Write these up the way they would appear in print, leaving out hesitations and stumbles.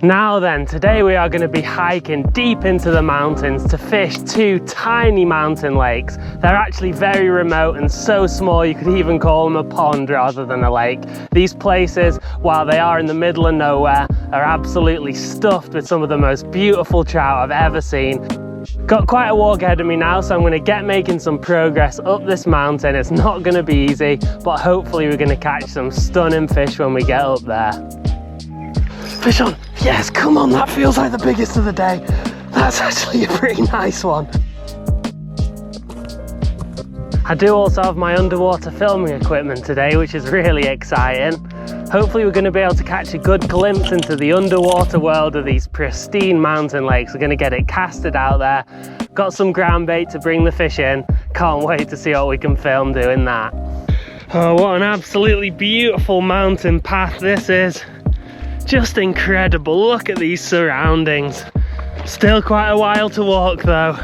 Now then, today we are going to be hiking deep into the mountains to fish two tiny mountain lakes. They're actually very remote and so small you could even call them a pond rather than a lake. These places, while they are in the middle of nowhere, are absolutely stuffed with some of the most beautiful trout I've ever seen. Got quite a walk ahead of me now, so I'm going to get making some progress up this mountain. It's not going to be easy, but hopefully we're going to catch some stunning fish when we get up there. Fish on! Yes, come on, that feels like the biggest of the day. That's actually a pretty nice one. I do also have my underwater filming equipment today, which is really exciting. Hopefully we're going to be able to catch a good glimpse into the underwater world of these pristine mountain lakes. We're going to get it casted out there. Got some ground bait to bring the fish in. Can't wait to see what we can film doing that. Oh, what an absolutely beautiful mountain path this is. Just incredible. Look at these surroundings. Still quite a while to walk though.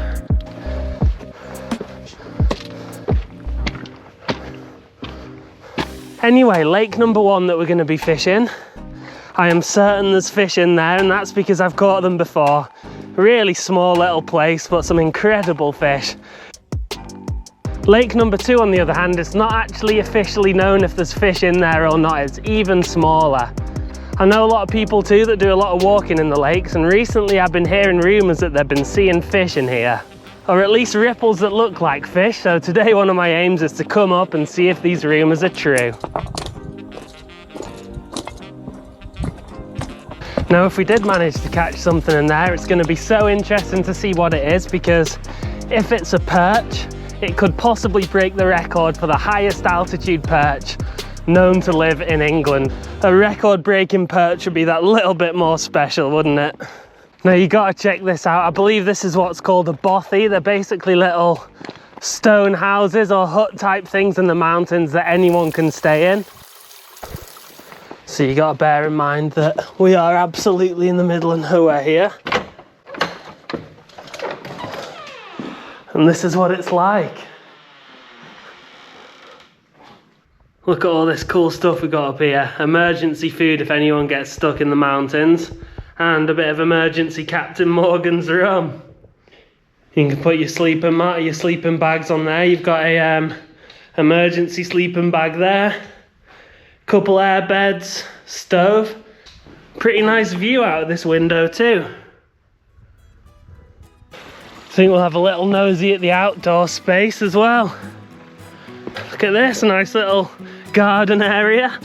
Anyway, lake number one that we're going to be fishing. I am certain there's fish in there, and that's because I've caught them before. Really small little place, but some incredible fish. Lake number two, on the other hand, it's not actually officially known if there's fish in there or not. It's even smaller. I know a lot of people too that do a lot of walking in the lakes, and recently I've been hearing rumours that they've been seeing fish in here, or at least ripples that look like fish. So today one of my aims is to come up and see if these rumours are true. Now if we did manage to catch something in there, it's going to be so interesting to see what it is, because if it's a perch, it could possibly break the record for the highest altitude perch known to live in England. A record-breaking perch would be that little bit more special, wouldn't it? Now you gotta check this out. I believe this is what's called a bothy. They're basically little stone houses or hut type things in the mountains that anyone can stay in. So you gotta bear in mind that we are absolutely in the middle of nowhere here. And this is what it's like. Look at all this cool stuff we got up here. Emergency food if anyone gets stuck in the mountains. And a bit of emergency Captain Morgan's rum. You can put your sleeping mat or your sleeping bags on there. You've got a emergency sleeping bag there. Couple air beds, stove. Pretty nice view out of this window too. I think we'll have a little nosy at the outdoor space as well. Look at this, nice little garden area.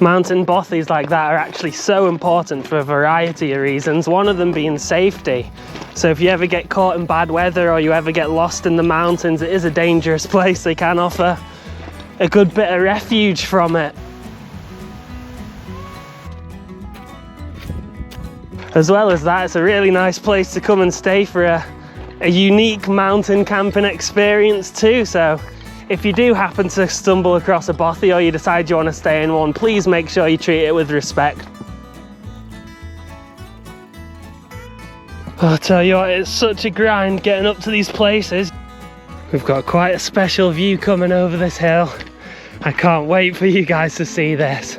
Mountain bothies like that are actually so important for a variety of reasons, one of them being safety. So if you ever get caught in bad weather or you ever get lost in the mountains, it is a dangerous place. They can offer a good bit of refuge from it. As well as that, it's a really nice place to come and stay for a unique mountain camping experience too. So if you do happen to stumble across a bothy or you decide you want to stay in one, please make sure you treat it with respect. I'll tell you what, it's such a grind getting up to these places. We've got quite a special view coming over this hill. I can't wait for you guys to see this.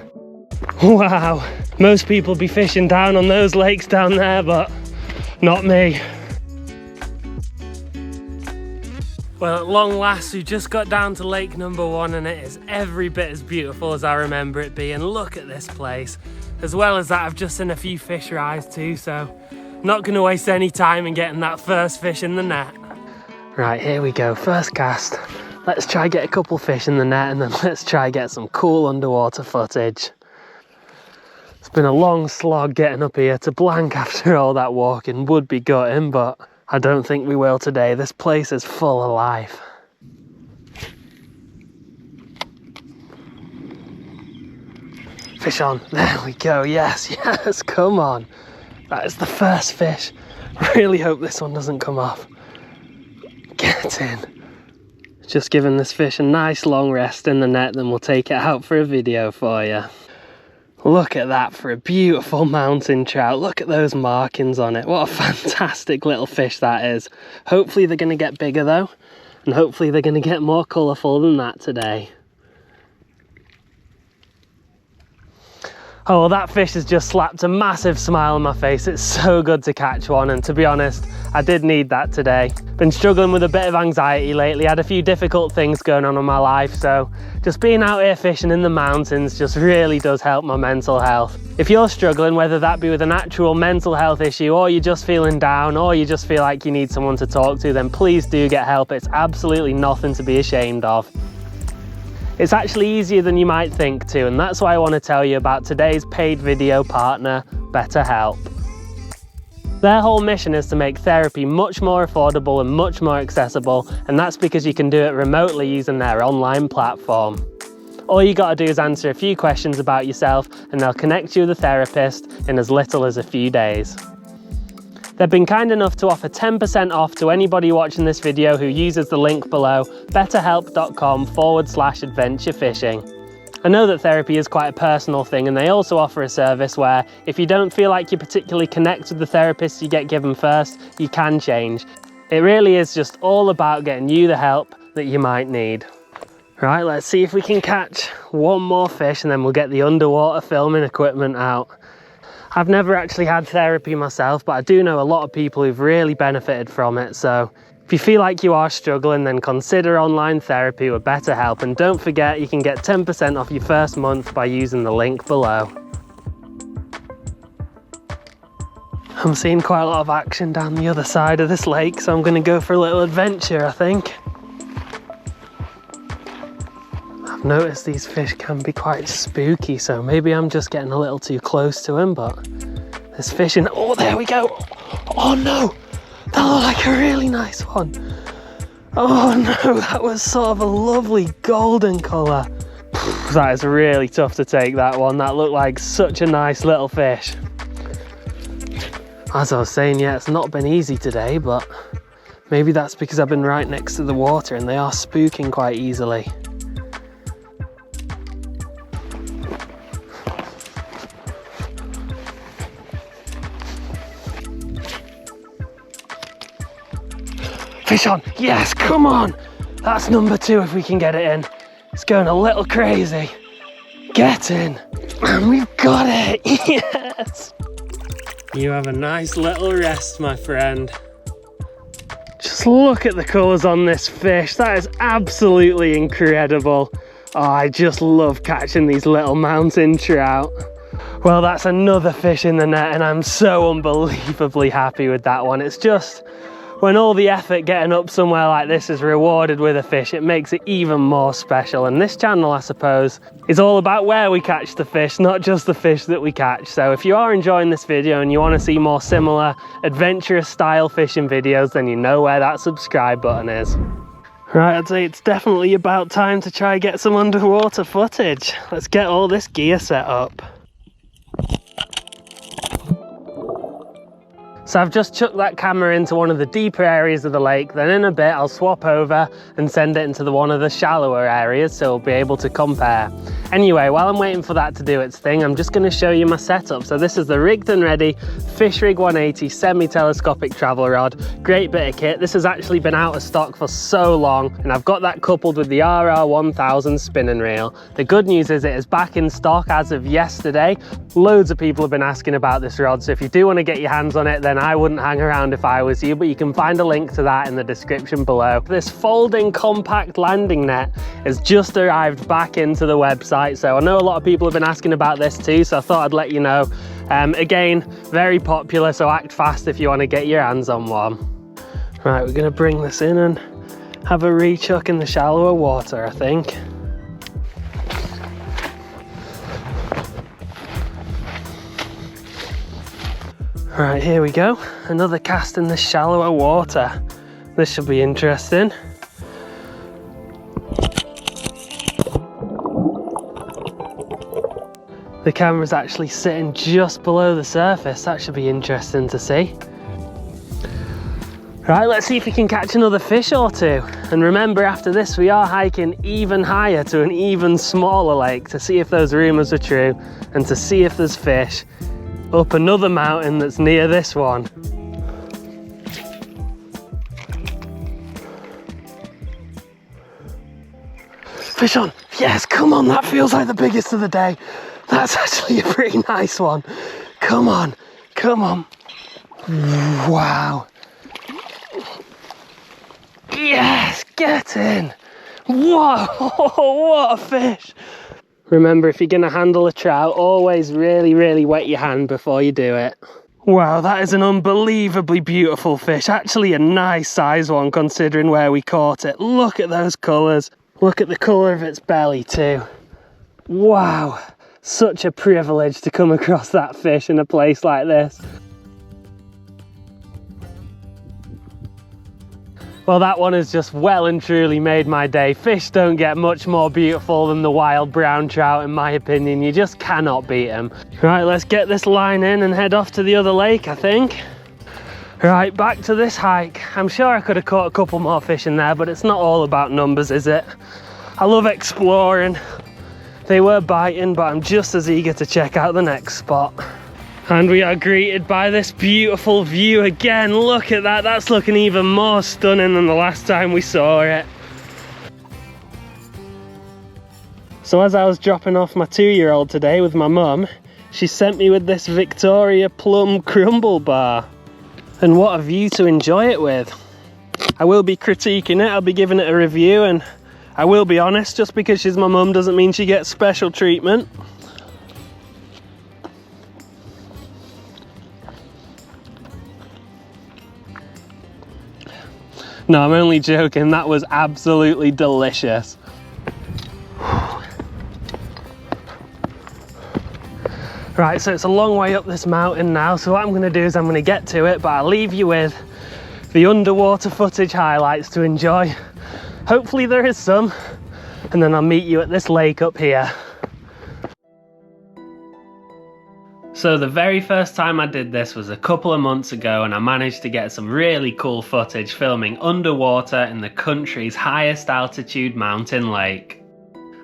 Wow, most people be fishing down on those lakes down there, but not me. Well, at long last, we just got down to lake number one, and it is every bit as beautiful as I remember it being. Look at this place. As well as that, I've just seen a few fish rise too, so not going to waste any time in getting that first fish in the net. Right, here we go, first cast. Let's try get a couple fish in the net, and then let's try get some cool underwater footage. It's been a long slog getting up here. To blank after all that walking would be gutting, but I don't think we will today. This place is full of life. Fish on. There we go. Yes, yes, come on. That is the first fish. Really hope this one doesn't come off. Get in. Just giving this fish a nice long rest in the net, then we'll take it out for a video for you. Look at that for a beautiful mountain trout. Look at those markings on it. What a fantastic little fish that is. Hopefully they're going to get bigger though, and hopefully they're going to get more colourful than that today. Oh, well, that fish has just slapped a massive smile on my face. It's so good to catch one, and to be honest, I did need that today. Been struggling with a bit of anxiety lately, had a few difficult things going on in my life, so just being out here fishing in the mountains just really does help my mental health. If you're struggling, whether that be with an actual mental health issue, or you're just feeling down, or you just feel like you need someone to talk to, then please do get help. It's absolutely nothing to be ashamed of. It's actually easier than you might think too, and that's why I want to tell you about today's paid video partner, BetterHelp. Their whole mission is to make therapy much more affordable and much more accessible, and that's because you can do it remotely using their online platform. All you got to do is answer a few questions about yourself and they'll connect you with a therapist in as little as a few days. They've been kind enough to offer 10% off to anybody watching this video who uses the link below, betterhelp.com/adventure fishing. I know that therapy is quite a personal thing, and they also offer a service where if you don't feel like you particularly connect with the therapist you get given first, you can change. It really is just all about getting you the help that you might need. Right, let's see if we can catch one more fish and then we'll get the underwater filming equipment out. I've never actually had therapy myself, but I do know a lot of people who've really benefited from it, so if you feel like you are struggling, then consider online therapy with BetterHelp, and don't forget you can get 10% off your first month by using the link below. I'm seeing quite a lot of action down the other side of this lake, so I'm going to go for a little adventure, I think. I've noticed these fish can be quite spooky, so maybe I'm just getting a little too close to him, but there's fish in... Oh, there we go! Oh no! That looked like a really nice one. Oh no, that was sort of a lovely golden colour. That is really tough to take, that one. That looked like such a nice little fish. As I was saying, yeah, it's not been easy today, but maybe that's because I've been right next to the water and they are spooking quite easily. Fish on, yes, come on. That's number 2 if we can get it in. It's going a little crazy. Get in, and we've got it, yes. You have a nice little rest, my friend. Just look at the colours on this fish. That is absolutely incredible. Oh, I just love catching these little mountain trout. Well, that's another fish in the net, and I'm so unbelievably happy with that one. It's just, when all the effort getting up somewhere like this is rewarded with a fish, it makes it even more special. And this channel, I suppose, is all about where we catch the fish, not just the fish that we catch. So if you are enjoying this video and you want to see more similar adventurous style fishing videos, then you know where that subscribe button is. Right, I'd say it's definitely about time to try get some underwater footage. Let's get all this gear set up. So I've just chucked that camera into one of the deeper areas of the lake, then in a bit I'll swap over and send it into one of the shallower areas so we'll be able to compare. Anyway, while I'm waiting for that to do its thing, I'm just going to show you my setup. So this is the rigged and ready Fish Rig 180 semi-telescopic travel rod. Great bit of kit. This has actually been out of stock for so long, and I've got that coupled with the RR1000 spinning reel. The good news is it is back in stock as of yesterday. Loads of people have been asking about this rod, so if you do want to get your hands on it, then I wouldn't hang around if I was you, but you can find a link to that in the description below. This folding compact landing net has just arrived back into the website, so I know a lot of people have been asking about this too, so I thought I'd let you know. Again, very popular, so act fast if you want to get your hands on one. Right, we're going to bring this in and have a re-chuck in the shallower water, I think. Right, here we go. Another cast in the shallower water. This should be interesting. The camera's actually sitting just below the surface. That should be interesting to see. Right, let's see if we can catch another fish or two. And remember, after this, we are hiking even higher to an even smaller lake to see if those rumours are true and to see if there's fish up another mountain that's near this one. Fish on, yes, come on, that feels like the biggest of the day. That's actually a pretty nice one. Come on, come on. Wow. Yes, get in. Whoa, what a fish. Remember, if you're gonna handle a trout, always really wet your hand before you do it. Wow, that is an unbelievably beautiful fish. Actually a nice size one considering where we caught it. Look at those colours. Look at the colour of its belly too. Wow, such a privilege to come across that fish in a place like this. Well, that one has just well and truly made my day. Fish don't get much more beautiful than the wild brown trout, in my opinion. You just cannot beat them. Right, let's get this line in and head off to the other lake, I think. Right, back to this hike. I'm sure I could have caught a couple more fish in there, but it's not all about numbers, is it? I love exploring. They were biting, but I'm just as eager to check out the next spot. And we are greeted by this beautiful view again. Look at that, that's looking even more stunning than the last time we saw it. So as I was dropping off my 2-year-old today with my mum, she sent me with this Victoria Plum crumble bar. And what a view to enjoy it with. I will be critiquing it, I'll be giving it a review, and I will be honest, just because she's my mum doesn't mean she gets special treatment. No, I'm only joking, that was absolutely delicious. Right, so it's a long way up this mountain now, so what I'm going to do is I'm going to get to it, but I'll leave you with the underwater footage highlights to enjoy. Hopefully there is some, and then I'll meet you at this lake up here. So the very first time I did this was a couple of months ago, and I managed to get some really cool footage filming underwater in the country's highest altitude mountain lake.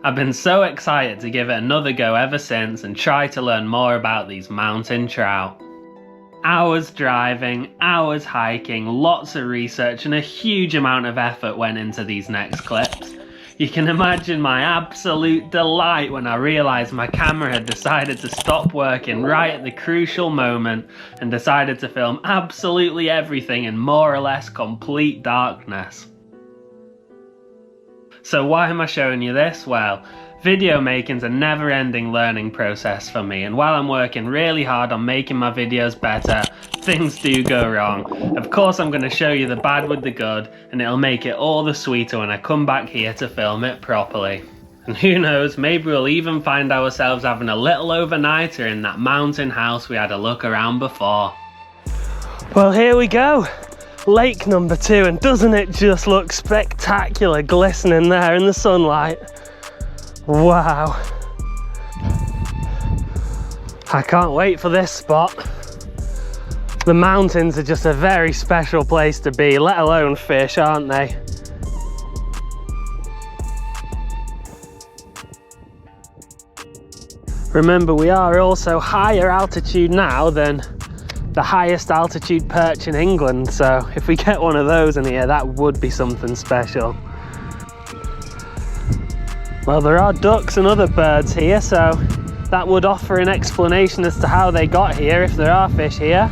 I've been so excited to give it another go ever since and try to learn more about these mountain trout. Hours driving, hours hiking, lots of research and a huge amount of effort went into these next clips. You can imagine my absolute delight when I realised my camera had decided to stop working right at the crucial moment and decided to film absolutely everything in more or less complete darkness. So why am I showing you this? Well, video making's a never-ending learning process for me, and while I'm working really hard on making my videos better, things do go wrong. Of course I'm going to show you the bad with the good, and it'll make it all the sweeter when I come back here to film it properly. And who knows, maybe we'll even find ourselves having a little overnighter in that mountain house we had a look around before. Well, here we go. Lake number 2, and doesn't it just look spectacular glistening there in the sunlight? Wow. I can't wait for this spot. The mountains are just a very special place to be, let alone fish, aren't they? Remember, we are also higher altitude now than the highest altitude perch in England, so if we get one of those in here, that would be something special. Well, there are ducks and other birds here, so that would offer an explanation as to how they got here if there are fish here.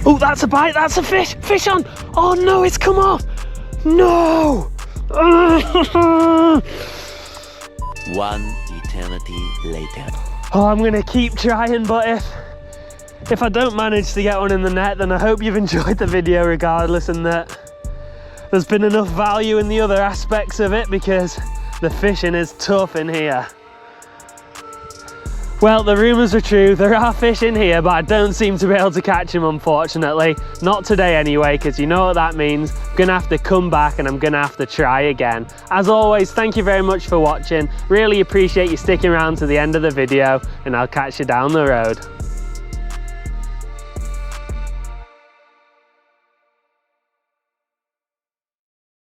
Oh, that's a bite, that's a fish! Fish on! Oh no, it's come off! No! One eternity later. Oh, I'm gonna keep trying, but if I don't manage to get one in the net, then I hope you've enjoyed the video regardless, and that there's been enough value in the other aspects of it, because the fishing is tough in here. Well, the rumours are true, there are fish in here, but I don't seem to be able to catch them, unfortunately. Not today anyway, because you know what that means. I'm gonna have to come back and I'm gonna have to try again. As always, thank you very much for watching. Really appreciate you sticking around to the end of the video, and I'll catch you down the road.